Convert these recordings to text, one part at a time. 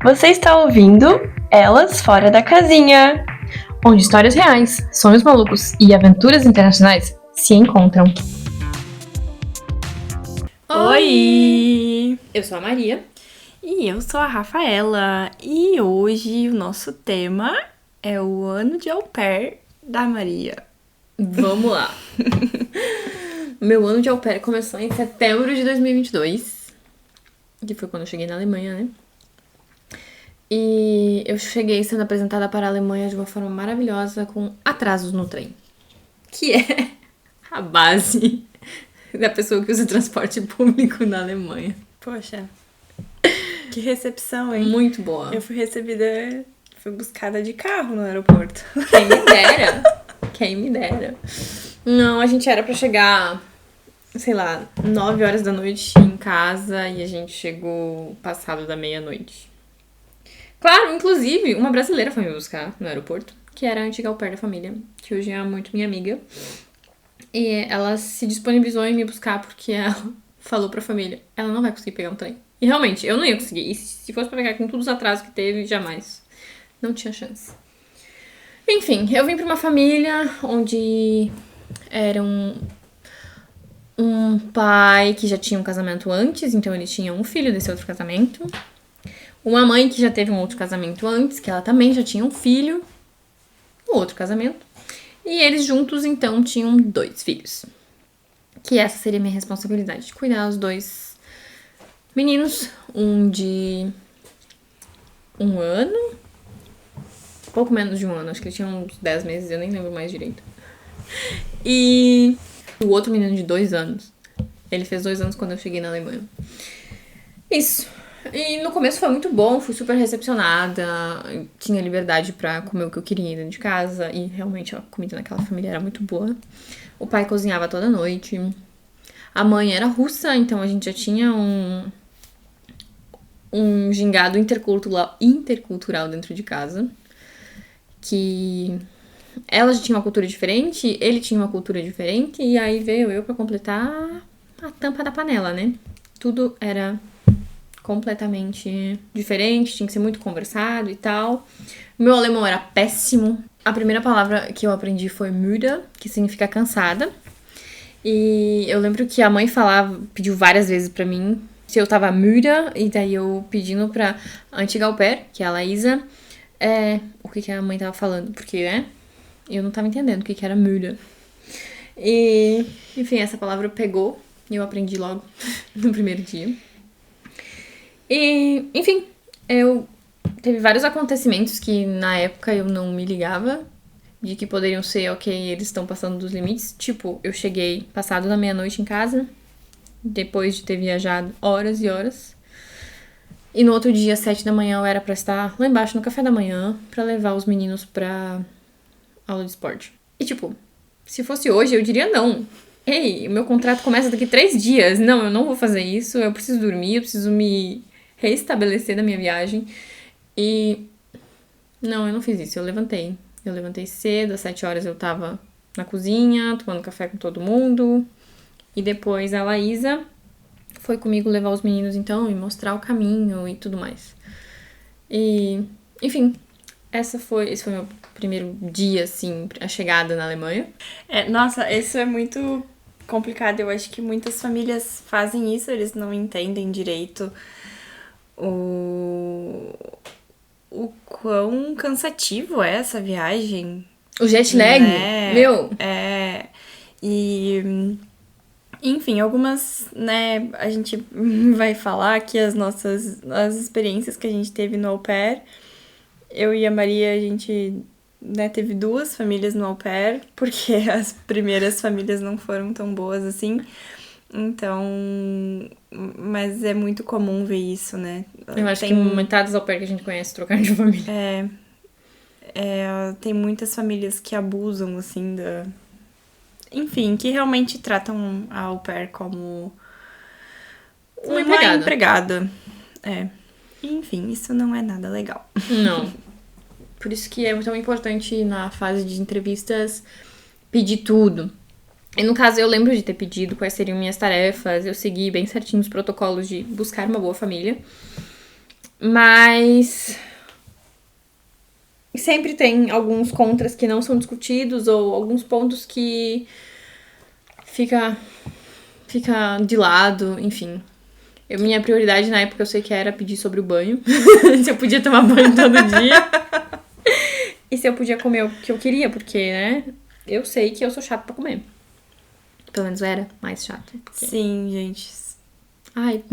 Você está ouvindo Elas Fora da Casinha, onde histórias reais, sonhos malucos e aventuras internacionais se encontram. Oi! Eu sou a Maria. E eu sou a Rafaela. E hoje o nosso tema é o ano de au pair da Maria. Vamos lá. Meu ano de au pair começou em setembro de 2022, que foi quando eu cheguei na Alemanha, né? E eu cheguei sendo apresentada para a Alemanha de uma forma maravilhosa, com atrasos no trem. Que é a base da pessoa que usa transporte público na Alemanha. Poxa, que recepção, hein? Muito boa. Eu fui buscada de carro no aeroporto. Quem me dera. Quem me dera. Não, a gente era pra chegar, sei lá, 9 horas da noite em casa e a gente chegou passado da meia-noite. Claro, inclusive, uma brasileira foi me buscar no aeroporto, que era a antiga au pair da família, que hoje é muito minha amiga. E ela se disponibilizou em me buscar porque ela falou pra família, ela não vai conseguir pegar um trem. E realmente, eu não ia conseguir. E se fosse pra pegar com todos os atrasos que teve, jamais. Não tinha chance. Enfim, eu vim pra uma família onde era um pai que já tinha um casamento antes, então ele tinha um filho desse outro casamento. Uma mãe que já teve um outro casamento antes, que ela também já tinha um filho no outro casamento. E eles juntos, então, tinham 2 filhos. Que essa seria a minha responsabilidade, de cuidar dos 2 meninos. Um de 1 ano, pouco menos de 1 ano, acho que ele tinha uns 10 meses, eu nem lembro mais direito. E o outro menino de 2 anos. Ele fez 2 anos quando eu cheguei na Alemanha. Isso. E no começo foi muito bom, fui super recepcionada, tinha liberdade pra comer o que eu queria dentro de casa, e realmente a comida naquela família era muito boa. O pai cozinhava toda noite. A mãe era russa, então a gente já tinha um gingado intercultural dentro de casa. Que ela já tinha uma cultura diferente, ele tinha uma cultura diferente, e aí veio eu pra completar a tampa da panela, né? Tudo era completamente diferente, tinha que ser muito conversado e tal. Meu alemão era péssimo. A primeira palavra que eu aprendi foi müde, que significa cansada. E eu lembro que a mãe pediu várias vezes pra mim se eu tava müde, e daí eu pedindo pra antiga au pair, que é a Laísa, o que a mãe tava falando, porque, eu não tava entendendo o que era müde. E, enfim, essa palavra pegou e eu aprendi logo no primeiro dia. E, enfim, teve vários acontecimentos que na época eu não me ligava, de que poderiam ser, ok, eles estão passando dos limites. Tipo, eu cheguei passado da meia-noite em casa, depois de ter viajado horas e horas. E no outro dia, 7 da manhã, eu era pra estar lá embaixo no café da manhã, pra levar os meninos pra aula de esporte. E tipo, se fosse hoje, eu diria não. Ei, o meu contrato começa daqui 3 dias. Não, eu não vou fazer isso, eu preciso dormir, eu preciso me reestabelecer da minha viagem. E não, eu não fiz isso, eu levantei. Eu levantei cedo, às 7 horas eu tava na cozinha, tomando café com todo mundo. E depois a Laísa foi comigo levar os meninos, então, e mostrar o caminho e tudo mais. E, enfim, esse foi meu primeiro dia, assim, a chegada na Alemanha. Nossa, isso é muito complicado. Eu acho que muitas famílias fazem isso, eles não entendem direito o quão cansativo é essa viagem. O jet lag, né? meu. E, enfim, algumas, né, a gente vai falar aqui as experiências que a gente teve no au pair. Eu e a Maria, a gente, né, teve 2 famílias no au pair, porque as primeiras famílias não foram tão boas assim. Então, mas é muito comum ver isso, né? Eu acho que metade dos au pair que a gente conhece trocaram de família. Tem muitas famílias que abusam, assim, enfim, que realmente tratam a au pair como uma empregada. Enfim, isso não é nada legal. Não. Por isso que é tão importante na fase de entrevistas pedir tudo. E no caso, eu lembro de ter pedido quais seriam minhas tarefas, eu segui bem certinho os protocolos de buscar uma boa família. Mas sempre tem alguns contras que não são discutidos ou alguns pontos que fica de lado, enfim. Minha prioridade na época eu sei que era pedir sobre o banho. Se eu podia tomar banho todo dia. E se eu podia comer o que eu queria, porque, né, eu sei que eu sou chata pra comer. Pelo menos eu era mais chata. Porque... Sim, gente. Ai.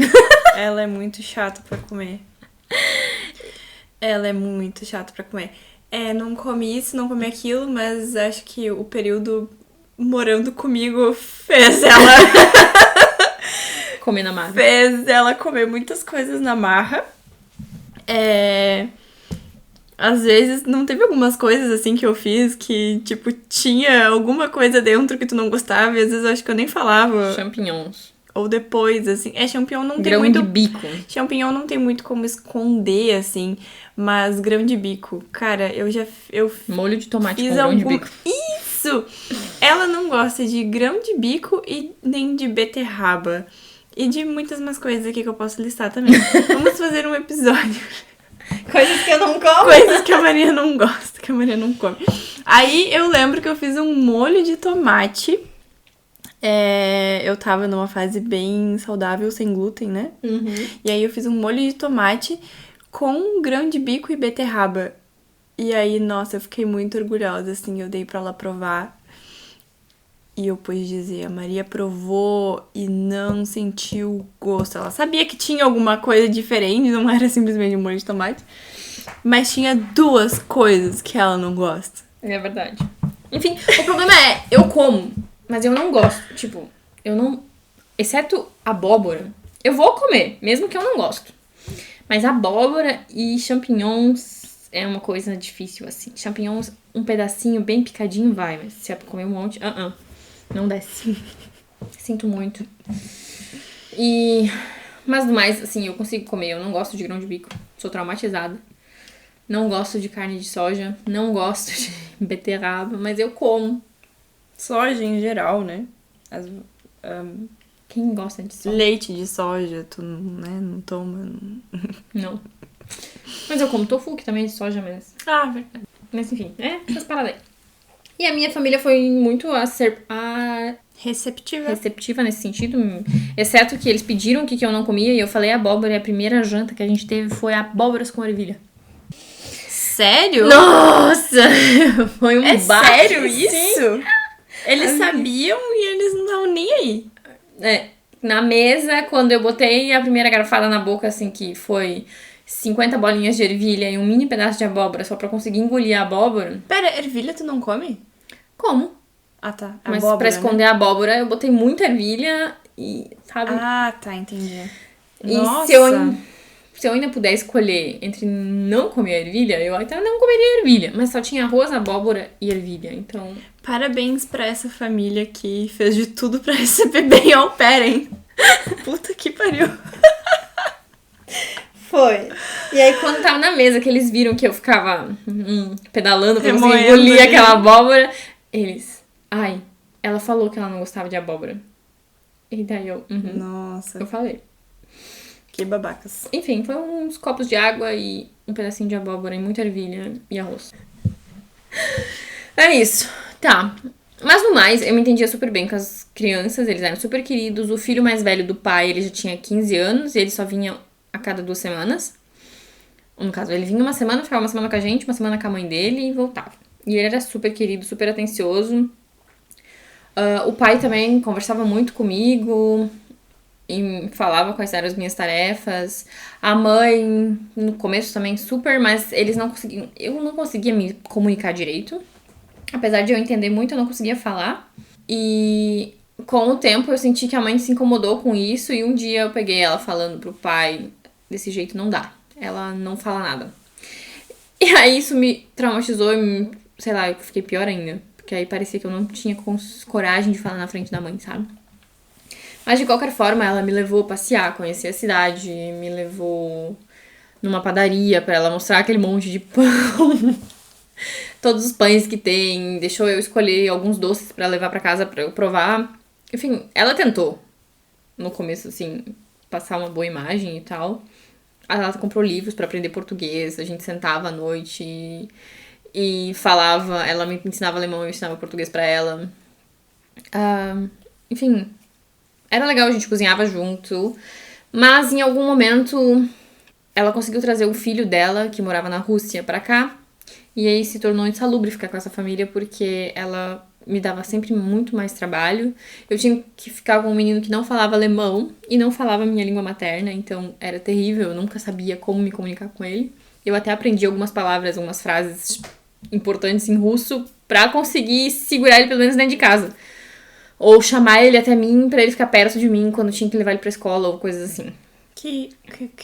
Ela é muito chata pra comer. Ela é muito chata pra comer. Não comi isso, não comi aquilo, mas acho que o período morando comigo fez ela... Comer na marra. Fez ela comer muitas coisas na marra. Às vezes, não teve algumas coisas, assim, que eu fiz que, tipo, tinha alguma coisa dentro que tu não gostava e às vezes eu acho que eu nem falava. Champignons. Ou depois, assim. Champignon não tem Grão muito... de bico. Champignon não tem muito como esconder, assim. Mas grão de bico, cara, eu Molho de tomate fiz com grão de algum... bico. Isso! Ela não gosta de grão de bico e nem de beterraba. E de muitas mais coisas aqui que eu posso listar também. Vamos fazer um episódio. Coisas que eu não como. Coisas que a Maria não gosta, que a Maria não come. Aí eu lembro que eu fiz um molho de tomate. Eu tava numa fase bem saudável, sem glúten, né? Uhum. E aí eu fiz um molho de tomate com grão de bico e beterraba. E aí, nossa, eu fiquei muito orgulhosa, assim. Eu dei pra ela provar. E eu pude dizer, a Maria provou e não sentiu gosto. Ela sabia que tinha alguma coisa diferente, não era simplesmente um molho de tomate. Mas tinha 2 coisas que ela não gosta. É verdade. Enfim, o problema é, eu como, mas eu não gosto. Tipo, eu não... Exceto abóbora, eu vou comer, mesmo que eu não gosto. Mas abóbora e champignons é uma coisa difícil, assim. Champignons, um pedacinho bem picadinho vai, mas se é pra comer um monte, não desce. Sinto muito. Mas do mais, assim, eu consigo comer. Eu não gosto de grão de bico. Sou traumatizada. Não gosto de carne de soja. Não gosto de beterraba. Mas eu como. Soja em geral, né? Quem gosta de soja? Leite de soja, tu não toma. Não. Mas eu como tofu, que também é de soja mesmo. Ah, verdade. Mas enfim, essas paradas aí. E a minha família foi muito receptiva nesse sentido. Exceto que eles pediram o que eu não comia e eu falei abóbora. E a primeira janta que a gente teve foi abóboras com ervilha. Sério? Nossa! Foi um baque. Sério Sim. isso? Eles sabiam e eles não estavam nem aí. Na mesa, quando eu botei a primeira garfada na boca, assim, que foi 50 bolinhas de ervilha e um mini pedaço de abóbora só pra conseguir engolir a abóbora. Pera, ervilha tu não come? Como? Ah, tá. Mas Abóbora, pra esconder a abóbora, eu botei muita ervilha e, sabe? Ah, tá, entendi. E Nossa. se eu ainda puder escolher entre não comer ervilha, eu até não comeria ervilha. Mas só tinha arroz, abóbora e ervilha, então... Parabéns pra essa família que fez de tudo pra receber bem ao pair, hein? Puta que pariu. Foi. E aí, quando tava na mesa, que eles viram que eu ficava pedalando pra conseguir Remoendo engolir ali. aquela abóbora, eles... Ai, ela falou que ela não gostava de abóbora. E daí eu... Nossa, Eu falei. que babacas. Enfim, foi uns copos de água e um pedacinho de abóbora e muita ervilha e arroz. É isso. Tá. Mas no mais, eu me entendia super bem com as crianças, eles eram super queridos. O filho mais velho do pai, ele já tinha 15 anos e ele só vinha a cada 2 semanas. No caso, ele vinha uma semana, ficava uma semana com a gente, uma semana com a mãe dele e voltava. E ele era super querido, super atencioso. O pai também conversava muito comigo e falava quais eram as minhas tarefas. A mãe, no começo também super, mas eles não conseguiam... Eu não conseguia me comunicar direito. Apesar de eu entender muito, eu não conseguia falar. E com o tempo eu senti que a mãe se incomodou com isso. E um dia eu peguei ela falando pro pai, desse jeito não dá. Ela não fala nada. E aí isso me traumatizou e, sei lá, eu fiquei pior ainda. Porque aí parecia que eu não tinha coragem de falar na frente da mãe, sabe? Mas de qualquer forma, ela me levou a passear, conhecer a cidade, me levou numa padaria pra ela mostrar aquele monte de pão. Todos os pães que tem, deixou eu escolher alguns doces pra levar pra casa pra eu provar. Enfim, ela tentou, no começo, assim, passar uma boa imagem e tal. Ela comprou livros pra aprender português, a gente sentava à noite e falava, ela me ensinava alemão, eu ensinava português pra ela. Enfim, era legal, a gente cozinhava junto, mas em algum momento ela conseguiu trazer o filho dela, que morava na Rússia, pra cá, e aí se tornou insalubre ficar com essa família, porque ela me dava sempre muito mais trabalho. Eu tinha que ficar com um menino que não falava alemão e não falava a minha língua materna, então era terrível, eu nunca sabia como me comunicar com ele. Eu até aprendi algumas palavras, algumas frases importantes em russo pra conseguir segurar ele pelo menos dentro de casa. Ou chamar ele até mim pra ele ficar perto de mim quando eu tinha que levar ele pra escola ou coisas assim. Que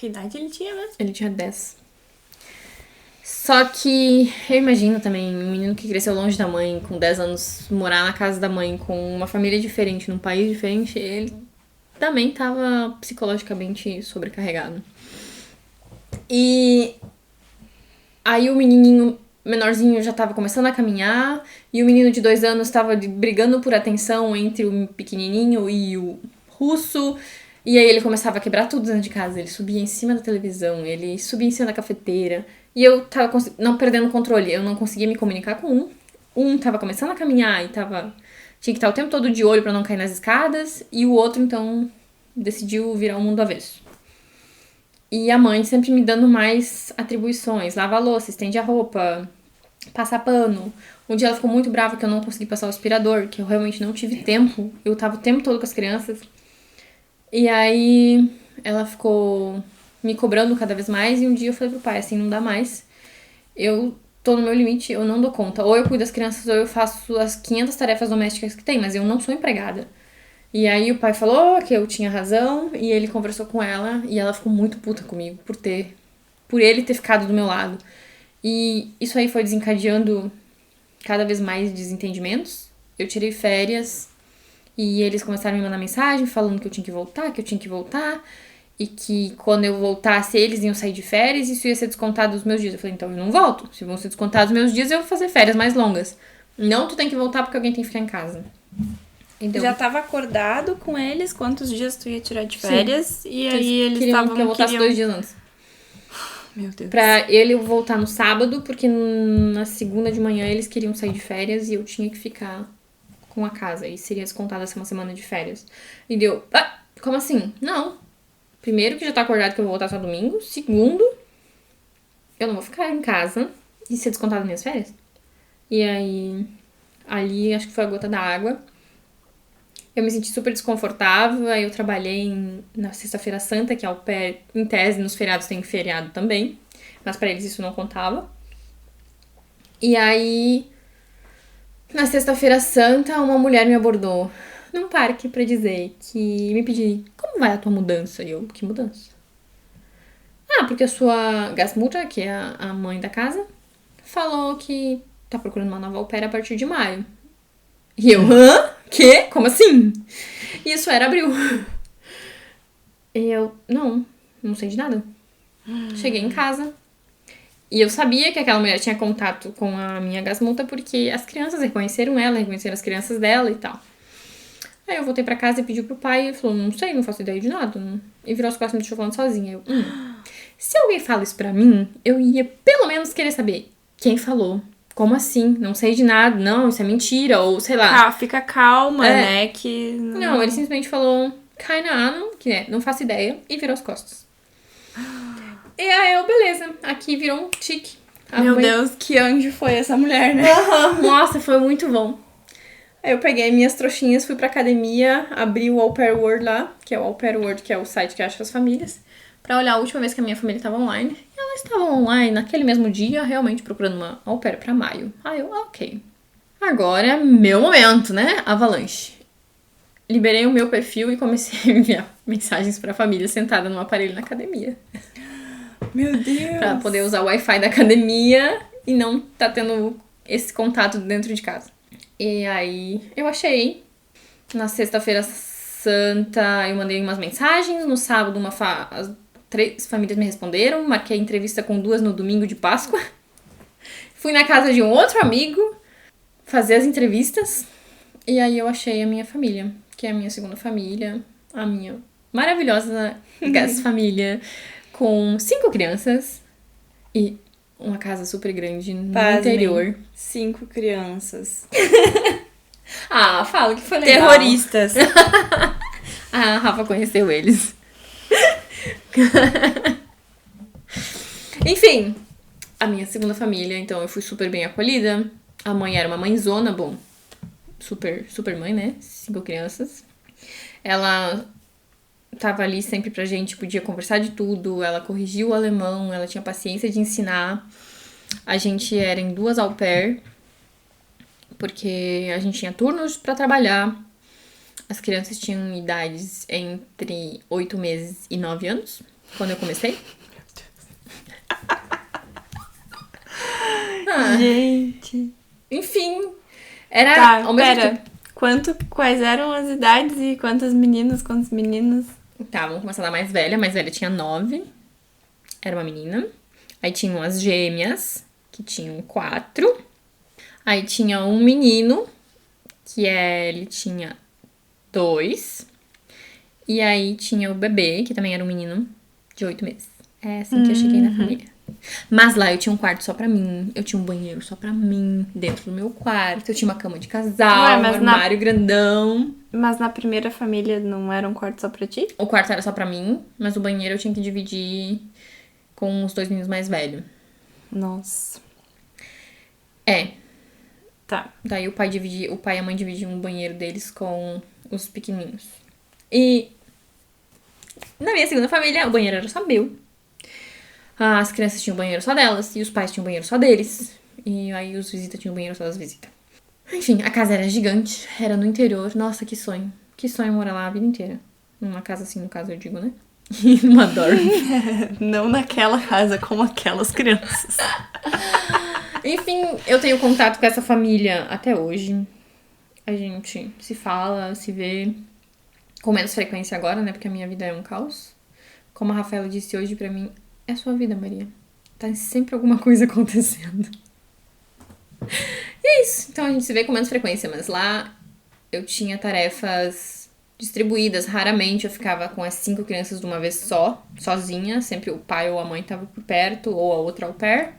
idade ele tinha mesmo? Ele tinha 10. Só que eu imagino também um menino que cresceu longe da mãe, com 10 anos, morar na casa da mãe, com uma família diferente, num país diferente, ele também tava psicologicamente sobrecarregado. E aí o menininho menorzinho já tava começando a caminhar, e o menino de 2 anos tava brigando por atenção entre o pequenininho e o russo. E aí ele começava a quebrar tudo dentro de casa, ele subia em cima da televisão, ele subia em cima da cafeteira. E eu tava não perdendo o controle, eu não conseguia me comunicar com um. Um tava começando a caminhar e tinha que estar o tempo todo de olho pra não cair nas escadas. E o outro, então, decidiu virar o mundo do avesso. E a mãe sempre me dando mais atribuições. Lava a louça, estende a roupa, passa pano. Um dia ela ficou muito brava que eu não consegui passar o aspirador, que eu realmente não tive tempo. Eu tava o tempo todo com as crianças. E aí ela ficou me cobrando cada vez mais, e um dia eu falei pro pai, assim, não dá mais. Eu tô no meu limite, eu não dou conta. Ou eu cuido das crianças, ou eu faço as 500 tarefas domésticas que tem, mas eu não sou empregada. E aí o pai falou que eu tinha razão, e ele conversou com ela, e ela ficou muito puta comigo por ele ter ficado do meu lado. E isso aí foi desencadeando cada vez mais desentendimentos. Eu tirei férias, e eles começaram a me mandar mensagem falando que eu tinha que voltar, e que quando eu voltasse eles iam sair de férias e isso ia ser descontado dos meus dias. Eu falei, então eu não volto. Se vão ser descontados os meus dias, eu vou fazer férias mais longas. Não, tu tem que voltar porque alguém tem que ficar em casa. Então, Já tava acordado com eles quantos dias tu ia tirar de férias? Sim. E aí eles queriam estavam... que eu voltasse 2 dias antes. Meu Deus. Pra ele voltar no sábado, porque na segunda de manhã eles queriam sair de férias e eu tinha que ficar com a casa. E seria descontada essa uma semana de férias. E deu, como assim? Não. Primeiro, que já tá acordado que eu vou voltar só domingo. Segundo, eu não vou ficar em casa e ser descontada minhas férias. E aí, ali, acho que foi a gota da água. Eu me senti super desconfortável. Aí eu trabalhei na Sexta-feira Santa, que é au pair, em tese, nos feriados tem feriado também. Mas pra eles isso não contava. E aí, na Sexta-feira Santa, uma mulher me abordou num parque pra dizer que me pedir, como vai a tua mudança? E eu, que mudança? Porque a sua Gasmutter, que é a mãe da casa, falou que tá procurando uma nova au pair a partir de maio. E eu, quê? Como assim? E isso era abril. E eu, não sei de nada. Cheguei em casa. E eu sabia que aquela mulher tinha contato com a minha Gasmutter porque as crianças reconheceram ela, reconheceram as crianças dela e tal. Aí eu voltei pra casa e pedi pro pai, e ele falou, não sei, não faço ideia de nada. E virou as costas e me deixou falando sozinha. Eu, se alguém fala isso pra mim, eu ia pelo menos querer saber quem falou. Como assim? Não sei de nada. Não, isso é mentira. Ou sei lá. Fica calma, né? Que... Não, ele simplesmente falou, keine Ahnung, que é, não faço ideia. E virou as costas. E aí eu, beleza. Aqui virou um tique. Meu Deus, que anjo foi essa mulher, né? Nossa, foi muito bom. Aí eu peguei minhas trouxinhas, fui pra academia, abri o Au Pair World lá, que é o Au Pair World, que é o site que acha as famílias, pra olhar a última vez que a minha família tava online. E ela estava online naquele mesmo dia, realmente procurando uma au pair pra maio. Aí eu, ok. Agora é meu momento, né? Avalanche. Liberei o meu perfil e comecei a enviar mensagens pra família sentada num aparelho na academia. Meu Deus! Pra poder usar o Wi-Fi da academia e não tá tendo esse contato dentro de casa. E aí eu achei. Na Sexta-feira Santa eu mandei umas mensagens. No sábado as 3 famílias me responderam. Marquei entrevista com 2 no domingo de Páscoa. Fui na casa de um outro amigo fazer as entrevistas. E aí eu achei a minha família, que é a minha segunda família. A minha maravilhosa Gas família. com 5 crianças e uma casa super grande no Pasmem. interior. 5 crianças. Ah, fala que foi legal. Terroristas. A Rafa conheceu eles. Enfim, a minha segunda família, então eu fui super bem acolhida. A mãe era uma mãezona, bom, super mãe, né? 5 crianças. Ela tava ali sempre pra gente, podia conversar de tudo. Ela corrigiu o alemão, ela tinha paciência de ensinar. A gente era em 2 au pair, porque a gente tinha turnos pra trabalhar. As crianças tinham idades entre 8 meses e 9 anos, quando eu comecei. Gente. Enfim, era Tá, ao mesmo pera. tempo. Quais eram as idades e quantas meninas, quantos meninos? Tá, vamos começar da mais velha. A mais velha tinha 9. Era uma menina. Aí tinham as gêmeas, que tinham 4. Aí tinha um menino, ele tinha 2. E aí tinha o bebê, que também era um menino de 8 meses. É assim que eu cheguei na família. Mas lá eu tinha um quarto só pra mim, eu tinha um banheiro só pra mim, dentro do meu quarto, eu tinha uma cama de casal, Ué, um mas armário grandão. Mas na primeira família não era um quarto só pra ti? O quarto era só pra mim, mas o banheiro eu tinha que dividir com os 2 meninos mais velhos. Nossa. É, Tá. daí o pai e a mãe dividiam um banheiro deles com os pequenininhos. E na minha segunda família, o banheiro era só meu. As crianças tinham banheiro só delas e os pais tinham banheiro só deles. E aí os visitas tinham banheiro só das visitas. Enfim, a casa era gigante, era no interior. Nossa, que sonho. Que sonho morar lá a vida inteira. Numa casa assim, no caso eu digo, né? E numa dorm. Não naquela casa com aquelas crianças. Enfim, eu tenho contato com essa família até hoje. A gente se fala, se vê com menos frequência agora, né? Porque a minha vida é um caos. Como a Rafaela disse hoje pra mim, é a sua vida, Maria. Tá sempre alguma coisa acontecendo. E é isso. Então a gente se vê com menos frequência, mas lá eu tinha tarefas distribuídas. Raramente eu ficava com as 5 crianças de uma vez só, sozinha. Sempre o pai ou a mãe tava por perto, ou a outra au pair.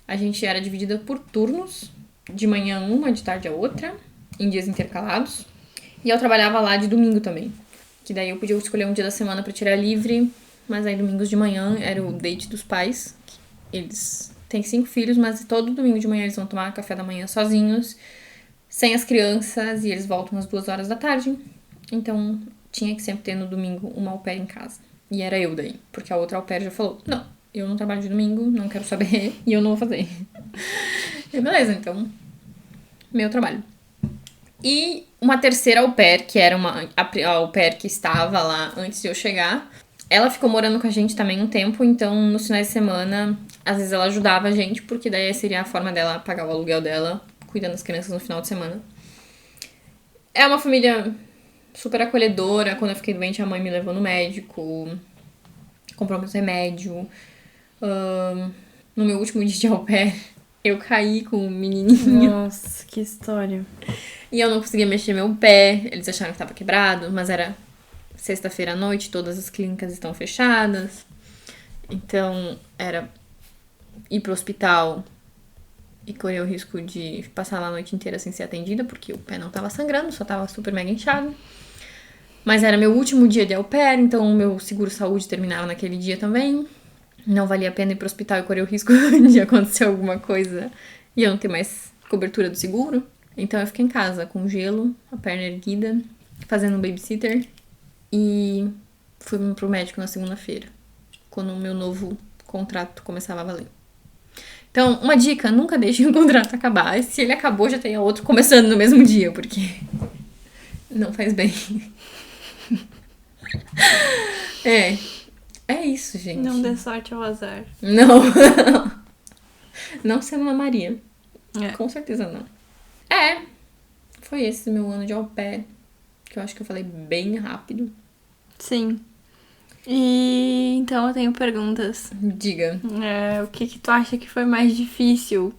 A gente era dividida por turnos. De manhã uma, de tarde a outra, em dias intercalados. E eu trabalhava lá de domingo também. Que daí eu podia escolher um dia da semana pra tirar livre. Mas aí domingos de manhã era o date dos pais. Eles têm 5 filhos, mas todo domingo de manhã eles vão tomar café da manhã sozinhos, sem as crianças, e eles voltam às 2 horas da tarde. Então tinha que sempre ter no domingo uma au pair em casa. E era eu daí, porque a outra au pair já falou, não, eu não trabalho de domingo, não quero saber, e eu não vou fazer. E beleza, então, meu trabalho. E uma terceira au pair, que era a au pair que estava lá antes de eu chegar, ela ficou morando com a gente também um tempo, então nos finais de semana, às vezes ela ajudava a gente, porque daí seria a forma dela pagar o aluguel dela, cuidando das crianças no final de semana. É uma família super acolhedora. Quando eu fiquei doente, a mãe me levou no médico, comprou meus remédios. No meu último dia de au pair, eu caí com um menininho. Nossa, que história. E eu não conseguia mexer meu pé. Eles acharam que tava quebrado, mas era sexta-feira à noite, todas as clínicas estão fechadas. Então, era ir pro hospital e correr o risco de passar lá a noite inteira sem ser atendida, porque o pé não tava sangrando, só tava super mega inchado. Mas era meu último dia de au pair, então o meu seguro-saúde terminava naquele dia também. Não valia a pena ir pro hospital e correr o risco de acontecer alguma coisa e eu não ter mais cobertura do seguro. Então eu fiquei em casa com gelo, a perna erguida, fazendo um babysitter. E fui pro médico na segunda-feira, quando o meu novo contrato começava a valer. Então, uma dica, nunca deixe o contrato acabar. Se ele acabou, já tenha outro começando no mesmo dia, porque não faz bem. É isso, gente. Não dê sorte ao azar. Não. Não sendo uma Maria. É. Com certeza não. Foi esse meu ano de au pair, que eu acho que eu falei bem rápido. Sim. E então eu tenho perguntas. Diga. O que tu acha que foi mais difícil?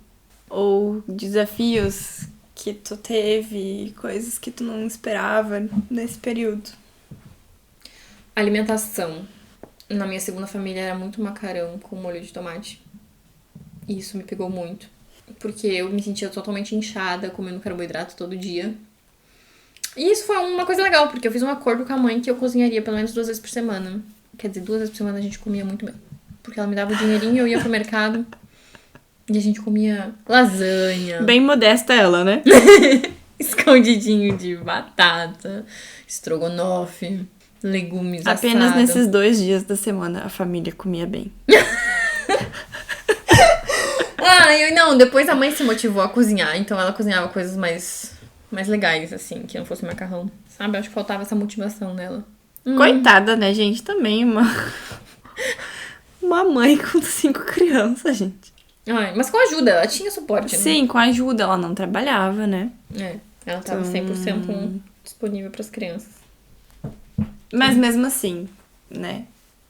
Ou desafios que tu teve, coisas que tu não esperava nesse período? Alimentação. Na minha segunda família era muito macarrão com molho de tomate. E isso me pegou muito. Porque eu me sentia totalmente inchada, comendo carboidrato todo dia. E isso foi uma coisa legal, porque eu fiz um acordo com a mãe que eu cozinharia pelo menos 2 vezes por semana. Quer dizer, 2 vezes por semana a gente comia muito bem. Porque ela me dava o dinheirinho, eu ia pro mercado e a gente comia lasanha. Bem modesta ela, né? Escondidinho de batata, estrogonofe, legumes Apenas assados. nesses 2 dias da semana a família comia bem. Não, depois a mãe se motivou a cozinhar, então ela cozinhava coisas mais legais, assim, que não fosse macarrão. Sabe? Eu acho que faltava essa motivação nela. Coitada, né, gente? Também uma mãe com 5 crianças, gente. Ai, mas com ajuda, ela tinha suporte, né? Sim, com a ajuda, ela não trabalhava, né? É, ela tava 100% disponível pras crianças. Mas mesmo assim, né?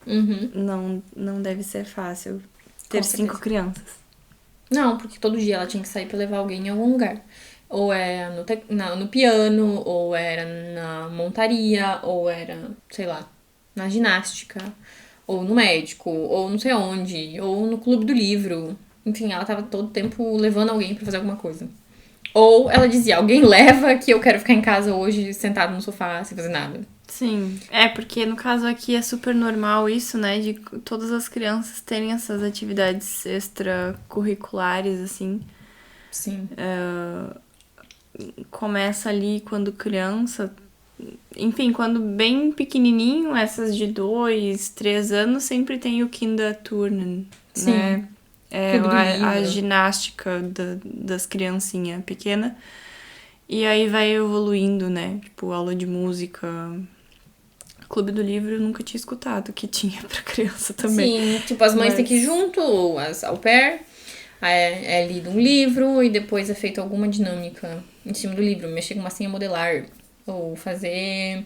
Uhum. Não deve ser fácil ter Com 5 certeza. crianças. Não, porque todo dia ela tinha que sair pra levar alguém em algum lugar. Ou era no piano, ou era na montaria, ou era, sei lá, na ginástica, ou no médico, ou não sei onde, ou no clube do livro. Enfim, ela tava todo tempo levando alguém pra fazer alguma coisa. Ou ela dizia, alguém leva que eu quero ficar em casa hoje sentado no sofá sem fazer nada. Sim, porque no caso aqui é super normal isso, né? De todas as crianças terem essas atividades extracurriculares, assim. Sim. Começa ali quando criança. Enfim, quando bem pequenininho, essas de 2, 3 anos, sempre tem o Kinderturnen, Sim. né? Clube do A livro. ginástica das criancinhas pequenas. E aí vai evoluindo, né? Tipo, aula de música. Clube do Livro eu nunca tinha escutado que tinha pra criança também. Sim, tipo, as mães têm que ir Mas- junto, ou as au pair. É lido um livro e depois é feita alguma dinâmica em cima do livro. Mexer com massinha modelar. Ou fazer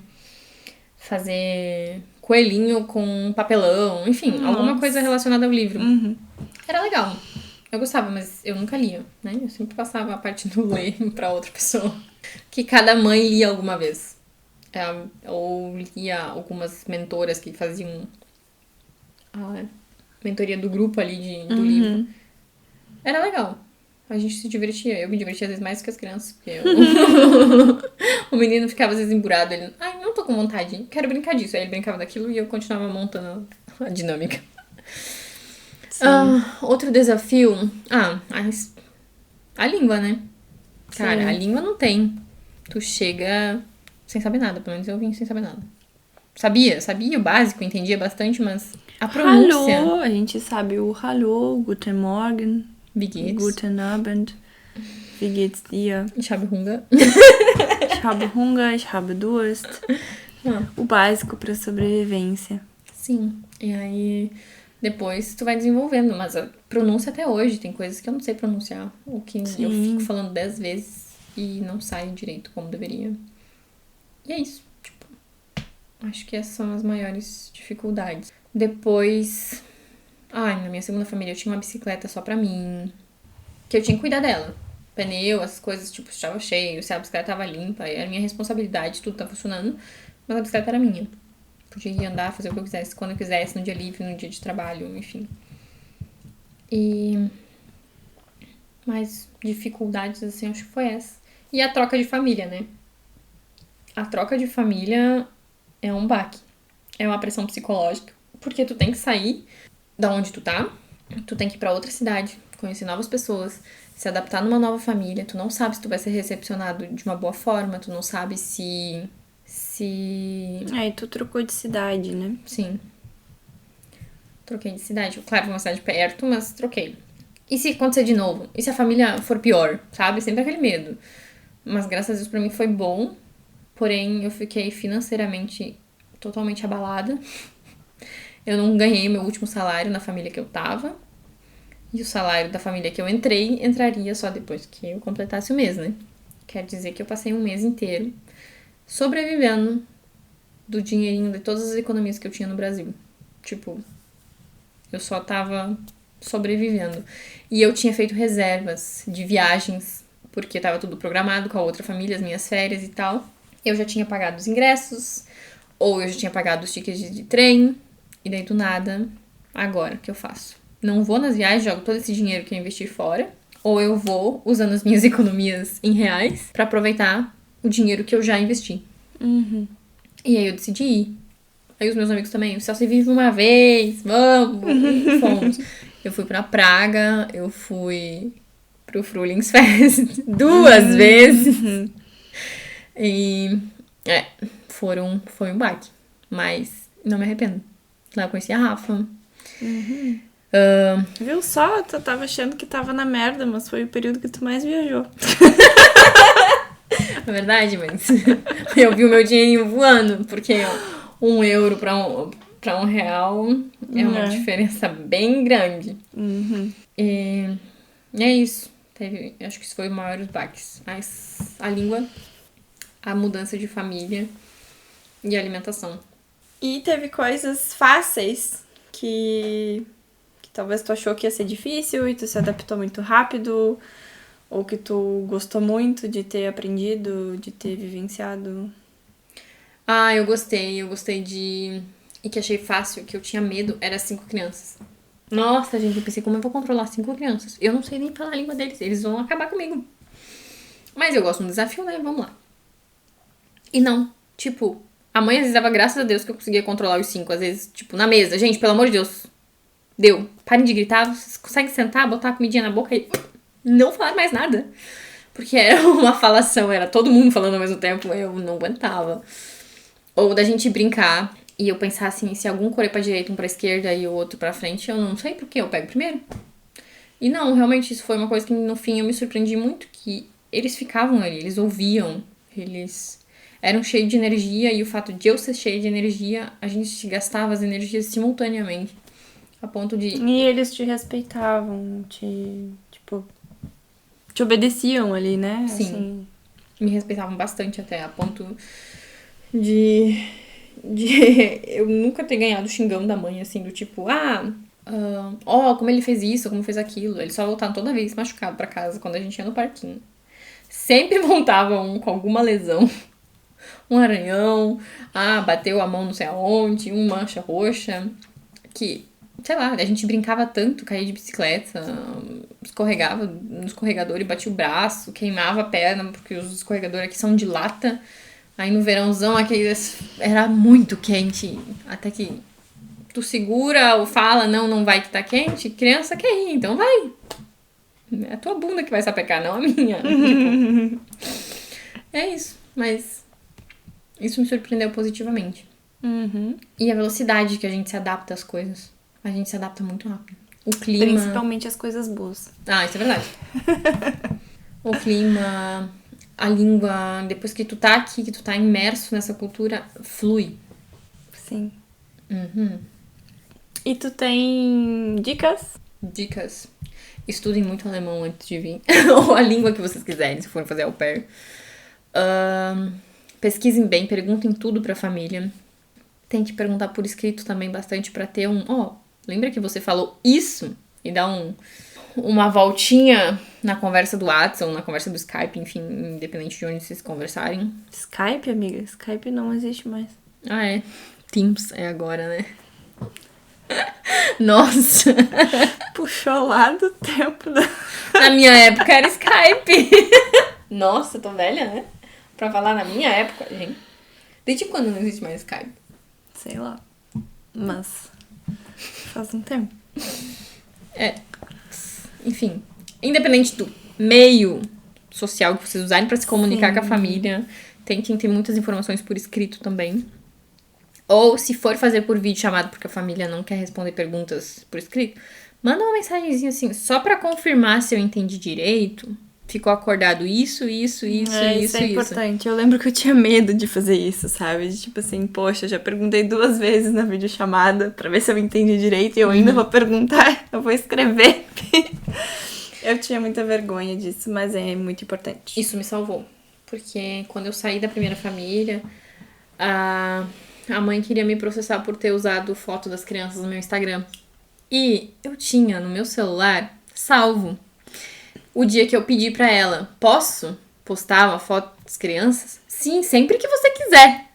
coelhinho com papelão. Enfim, alguma Nossa. coisa relacionada ao livro. Uhum. Era legal. Eu gostava, mas eu nunca lia, né? Eu sempre passava a parte do ler pra outra pessoa. Que cada mãe lia alguma vez. Ou lia algumas mentoras que faziam a mentoria do grupo ali do livro. Era legal. A gente se divertia. Eu me divertia às vezes mais que as crianças, porque o menino ficava às vezes emburado. Ele, não tô com vontade, quero brincar disso. Aí ele brincava daquilo e eu continuava montando a dinâmica. Sim. Outro desafio. A língua, né? Cara, Sim. a língua não tem. Tu chega sem saber nada, pelo menos eu vim sem saber nada. Sabia o básico, entendia bastante, mas a pronúncia. Hallo, a gente sabe o Hallo, Guten Morgen, Wie geht's? Guten Abend, wie geht's dir? Ich habe Hunger. Ich habe Hunger, ich habe Durst. O básico pra sobrevivência. Sim. E aí, depois tu vai desenvolvendo, mas a pronúncia até hoje, tem coisas que eu não sei pronunciar, ou que eu fico falando 10 vezes e não sai direito como deveria. E é isso, tipo, acho que essas são as maiores dificuldades. Depois, na minha segunda família eu tinha uma bicicleta só pra mim, que eu tinha que cuidar dela. Pneu, essas coisas, tipo, se estava cheio, se a bicicleta tava limpa, era minha responsabilidade, tudo tá funcionando, mas a bicicleta era minha. Podia ir andar, fazer o que eu quisesse, quando eu quisesse, no dia livre, no dia de trabalho, enfim. Mais dificuldades, assim, acho que foi essa. E a troca de família, né? A troca de família é um baque. É uma pressão psicológica. Porque tu tem que sair da onde tu tá. Tu tem que ir pra outra cidade, conhecer novas pessoas, se adaptar numa nova família. Tu não sabe se tu vai ser recepcionado de uma boa forma. Tu não sabe se... E tu trocou de cidade, né? Sim. Troquei de cidade. Claro, foi uma cidade perto, mas troquei. E se acontecer de novo? E se a família for pior? Sabe? Sempre aquele medo. Mas graças a Deus pra mim foi bom. Porém, eu fiquei financeiramente totalmente abalada. Eu não ganhei meu último salário na família que eu tava. E o salário da família que eu entraria só depois que eu completasse o mês, né? Quer dizer que eu passei um mês inteiro sobrevivendo do dinheirinho de todas as economias que eu tinha no Brasil. Tipo, eu só tava sobrevivendo. E eu tinha feito reservas de viagens, porque tava tudo programado com a outra família, as minhas férias e tal. Eu já tinha pagado os ingressos, ou eu já tinha pagado os tickets de trem, E daí, do nada, agora, o que eu faço? Não vou nas viagens, jogo todo esse dinheiro que eu investi fora. Ou eu vou usando as minhas economias em reais pra aproveitar o dinheiro que eu já investi. E aí eu decidi ir. Aí os meus amigos também, o céu se vive uma vez, vamos, e fomos. Eu fui pra Praga, eu fui pro Frühlingsfest 2 vezes. E foi um baque. Mas não me arrependo. Lá eu conheci a Rafa. Viu só? Tu tava achando que tava na merda, mas foi o período que tu mais viajou. É verdade, mas eu vi o meu dinheirinho voando, porque 1 euro pra um real é uma diferença bem grande. E é isso. Acho que isso foi o maior dos baques. Mas a língua, a mudança de família e a alimentação. E teve coisas fáceis que talvez tu achou que ia ser difícil e tu se adaptou muito rápido, ou que tu gostou muito de ter aprendido, de ter vivenciado. Eu gostei de... E que achei fácil, que eu tinha medo, era 5 crianças. Nossa, gente, eu pensei, como eu vou controlar 5 crianças? Eu não sei nem falar a língua deles, eles vão acabar comigo. Mas eu gosto de um desafio, né? Vamos lá. E não, tipo, a mãe às vezes dava graças a Deus que eu conseguia controlar os 5, às vezes, tipo, na mesa. Gente, pelo amor de Deus, deu. Parem de gritar, vocês conseguem sentar, botar a comidinha na boca e não falar mais nada. Porque era uma falação, era todo mundo falando ao mesmo tempo, eu não aguentava. Ou da gente brincar e eu pensar assim, se algum correr pra direita, um pra esquerda e o outro pra frente, eu não sei por que eu pego primeiro. E não, realmente isso foi uma coisa que no fim eu me surpreendi muito, que eles ficavam ali, eles ouviam, eles eram cheios de energia e o fato de eu ser cheia de energia, a gente gastava as energias simultaneamente. A ponto de... E eles te respeitavam, te obedeciam ali, né? Sim. Assim. Me respeitavam bastante até, a ponto de eu nunca ter ganhado xingão da mãe, assim, do tipo, como ele fez isso, como fez aquilo. Eles só voltavam toda vez machucado pra casa quando a gente ia no parquinho. Sempre voltavam com alguma lesão. Um arranhão, bateu a mão não sei aonde, uma mancha roxa. Que, sei lá, a gente brincava tanto, caía de bicicleta, escorregava no escorregador e batia o braço, queimava a perna, porque os escorregadores aqui são de lata. Aí no verãozão era muito quente, até que tu segura ou fala, não vai que tá quente, criança quer ir, então vai. É a tua bunda que vai sapecar, não a minha. Tipo, é isso, mas isso me surpreendeu positivamente. E a velocidade que a gente se adapta às coisas. A gente se adapta muito rápido. O clima... Principalmente as coisas boas. Isso é verdade. O clima... A língua, depois que tu tá aqui, que tu tá imerso nessa cultura, flui. Sim. E tu tem dicas? Dicas. Estudem muito alemão antes de vir. Ou a língua que vocês quiserem, se forem fazer au pair. Pesquisem bem, perguntem tudo pra família. Tente perguntar por escrito também bastante pra ter lembra que você falou isso? E dá uma voltinha na conversa do WhatsApp ou na conversa do Skype, enfim, independente de onde vocês conversarem. Skype, amiga? Skype não existe mais. É. Teams é agora, né? Nossa! Puxou lá do tempo da... Na minha época era Skype. Nossa, tô velha, né? Pra falar na minha época, gente. Desde quando não existe mais Skype? Sei lá. Mas faz um tempo. Enfim, independente do meio social que vocês usarem pra se comunicar com a família, tentem ter muitas informações por escrito também. Ou se for fazer por vídeo chamado porque a família não quer responder perguntas por escrito, manda uma mensagenzinha assim, só pra confirmar se eu entendi direito. Ficou acordado isso é importante. Eu lembro que eu tinha medo de fazer isso, sabe? De tipo assim, poxa, já perguntei 2 vezes na videochamada pra ver se eu entendi direito e eu ainda vou perguntar, eu vou escrever. Eu tinha muita vergonha disso, mas é muito importante. Isso me salvou. Porque quando eu saí da primeira família, a mãe queria me processar por ter usado foto das crianças no meu Instagram. E eu tinha no meu celular salvo o dia que eu pedi pra ela, posso postar uma foto das crianças? Sim, sempre que você quiser.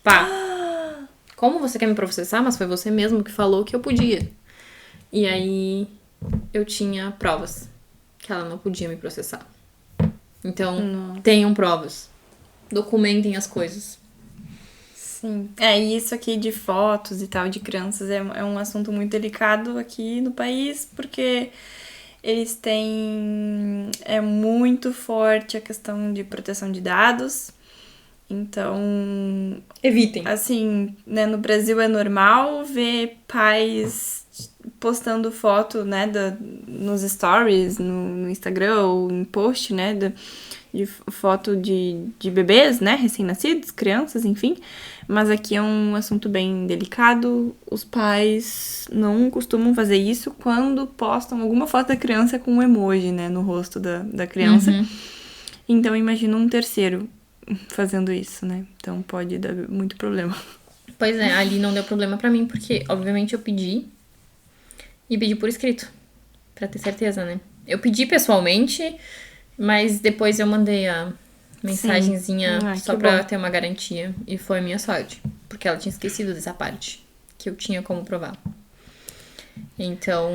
Pá. como você quer me processar? Mas foi você mesmo que falou que eu podia. E aí eu tinha provas que ela não podia me processar. Então, tenham provas. Documentem as coisas. Sim. E isso aqui de fotos e tal, de crianças, é um assunto muito delicado aqui no país, porque eles têm... É muito forte a questão de proteção de dados. Então, Evitem. assim, né, no Brasil é normal ver pais postando foto, né, nos stories, no Instagram ou em post, né, de foto de bebês, né, recém-nascidos, crianças, enfim. Mas aqui é um assunto bem delicado. Os pais não costumam fazer isso quando postam alguma foto da criança com um emoji, né, no rosto da criança. Então, imagina um terceiro fazendo isso, né? Então, pode dar muito problema. Pois é, ali não deu problema pra mim, porque, obviamente, eu pedi. E pedi por escrito. Pra ter certeza, né? Eu pedi pessoalmente, mas depois eu mandei a mensagenzinha só pra ter uma garantia. E foi a minha sorte. Porque ela tinha esquecido dessa parte. Que eu tinha como provar. Então,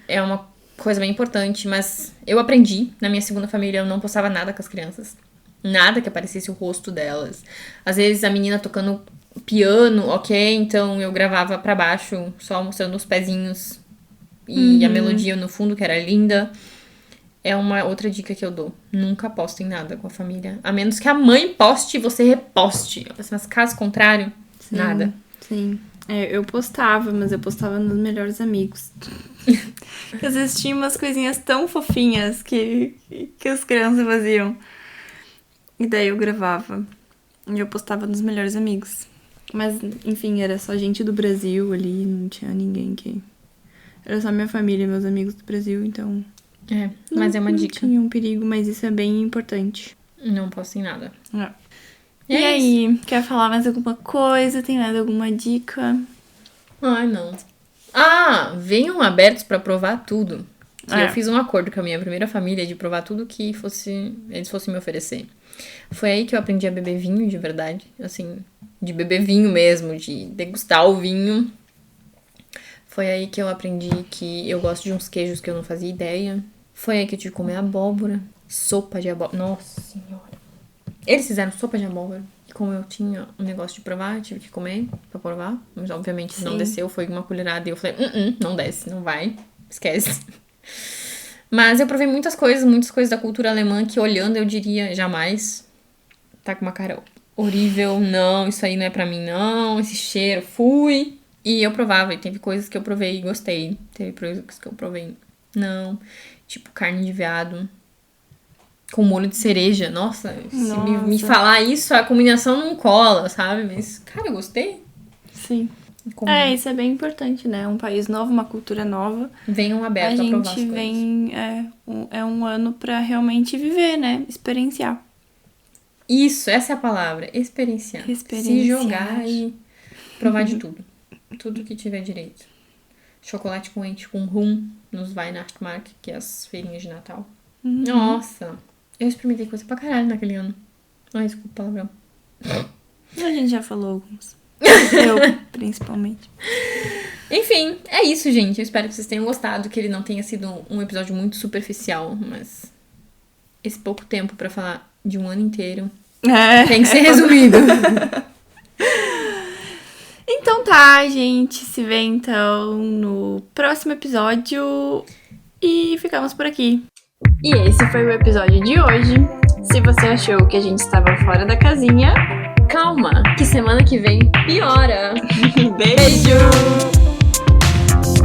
é uma coisa bem importante. Mas eu aprendi. Na minha segunda família, eu não postava nada com as crianças. Nada que aparecesse o rosto delas. Às vezes, a menina tocando piano, ok? Então, eu gravava pra baixo, só mostrando os pezinhos. E a melodia no fundo, que era linda. É uma outra dica que eu dou. Nunca postem nada com a família. A menos que a mãe poste e você reposte. Mas caso contrário, nada. Sim. Eu postava, mas eu postava nos melhores amigos. Às vezes tinha umas coisinhas tão fofinhas que as crianças faziam. E daí eu gravava. E eu postava nos melhores amigos. Mas, enfim, era só gente do Brasil ali. Não tinha ninguém que... Era só minha família e meus amigos do Brasil, então... Mas é uma dica. Não tinha um perigo, mas isso é bem importante. Não postem nada. E aí, quer falar mais alguma coisa? Tem mais alguma dica? Ai, não. Venham abertos pra provar tudo. Que eu fiz um acordo com a minha primeira família de provar tudo que eles fossem me oferecer. Foi aí que eu aprendi a beber vinho de verdade. Assim, de beber vinho mesmo, de degustar o vinho. Foi aí que eu aprendi que eu gosto de uns queijos que eu não fazia ideia. Foi aí que eu tive que comer abóbora. Sopa de abóbora. Nossa senhora. Eles fizeram sopa de abóbora. E como eu tinha um negócio de provar, eu tive que comer pra provar. Mas obviamente não desceu, foi uma colherada. E eu falei, não desce, não vai. Esquece. Mas eu provei muitas coisas da cultura alemã que olhando eu diria, jamais. Tá com uma cara horrível. Não, isso aí não é pra mim, não. Esse cheiro, fui. E eu provava, e teve coisas que eu provei e gostei. Teve coisas que eu provei, não. Tipo, carne de veado com molho de cereja. Nossa. Se me falar isso, a combinação não cola, sabe? Mas, cara, eu gostei. Sim. Isso é bem importante, né? Um país novo, uma cultura nova. Venham abertos a provar as coisas. A gente vem... É um ano pra realmente viver, né? Experienciar. Isso, essa é a palavra. Experienciar. Se jogar e provar de tudo. Tudo que tiver direito. Chocolate quente com rum nos Weihnachtsmarkt, que é as feirinhas de Natal. Nossa! Eu experimentei coisa pra caralho naquele ano. Ai, desculpa o palavrão. A gente já falou alguns. Eu, principalmente. Enfim, é isso, gente. Eu espero que vocês tenham gostado, que ele não tenha sido um episódio muito superficial, mas esse pouco tempo pra falar de um ano inteiro tem que ser resumido. Então tá, a gente se vê então no próximo episódio e ficamos por aqui. E esse foi o episódio de hoje. Se você achou que a gente estava fora da casinha, Calma, que semana que vem piora. Beijo!